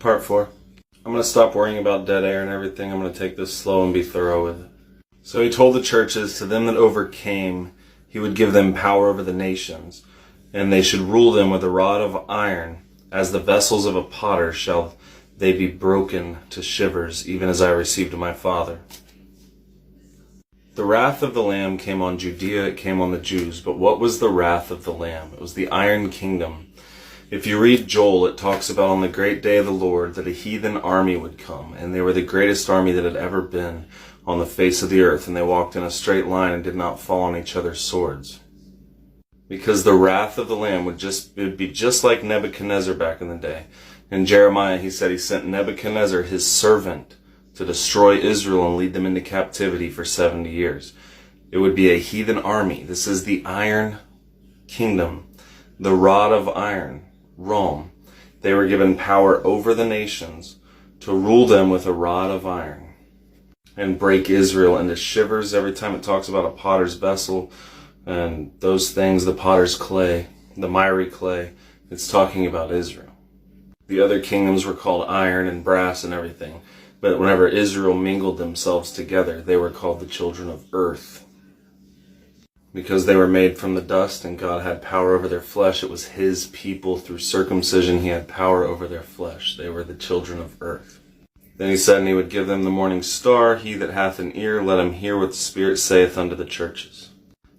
Part 4. I'm going to stop worrying about dead air and everything. I'm going to take this slow and be thorough with it. So he told the churches, to them that overcame, he would give them power over the nations, and they should rule them with a rod of iron. As the vessels of a potter shall they be broken to shivers, even as I received of my Father. The wrath of the Lamb came on Judea, it came on the Jews. But what was the wrath of the Lamb? It was the iron kingdom. If you read Joel, it talks about on the great day of the Lord that a heathen army would come, and they were the greatest army that had ever been on the face of the earth, and they walked in a straight line and did not fall on each other's swords. Because the wrath of the Lamb would be just like Nebuchadnezzar back in the day. In Jeremiah, he said he sent Nebuchadnezzar, his servant, to destroy Israel and lead them into captivity for 70 years. It would be a heathen army. This is the iron kingdom, the rod of iron, Rome. They were given power over the nations to rule them with a rod of iron and break Israel into shivers. Every time it talks about a potter's vessel and those things, the potter's clay, the miry clay, it's talking about Israel. The other kingdoms were called iron and brass and everything. But whenever Israel mingled themselves together, they were called the children of earth. Because they were made from the dust and God had power over their flesh, it was his people. Through circumcision, he had power over their flesh. They were the children of earth. Then he said, and he would give them the morning star. He that hath an ear, let him hear what the Spirit saith unto the churches.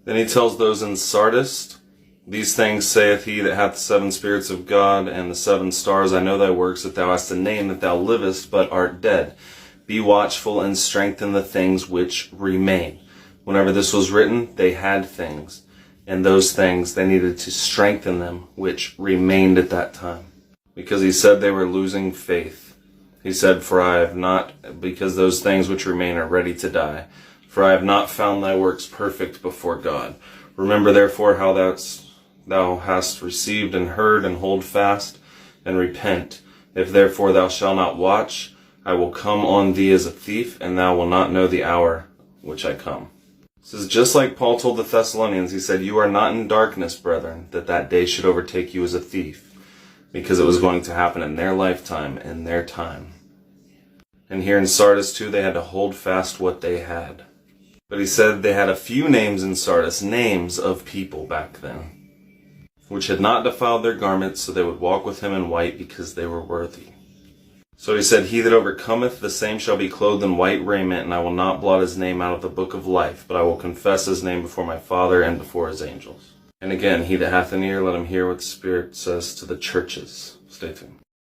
Then he tells those in Sardis, these things saith he that hath the 7 spirits of God and the 7 stars. I know thy works, that thou hast a name, that thou livest, but art dead. Be watchful and strengthen the things which remain. Whenever this was written, they had things, and those things, they needed to strengthen them, which remained at that time. Because he said they were losing faith. He said, for I have not, because those things which remain are ready to die. For I have not found thy works perfect before God. Remember therefore how thou hast received and heard, and hold fast, and repent. If therefore thou shalt not watch, I will come on thee as a thief, and thou wilt not know the hour which I come. This is just like Paul told the Thessalonians. He said, you are not in darkness, brethren, that day should overtake you as a thief, because it was going to happen in their lifetime, in their time. And here in Sardis too, they had to hold fast what they had. But he said they had a few names in Sardis, names of people back then, which had not defiled their garments, so they would walk with him in white, because they were worthy. So he said, he that overcometh, the same shall be clothed in white raiment, and I will not blot his name out of the book of life, but I will confess his name before my Father and before his angels. And again, he that hath an ear, let him hear what the Spirit says to the churches. Stay tuned.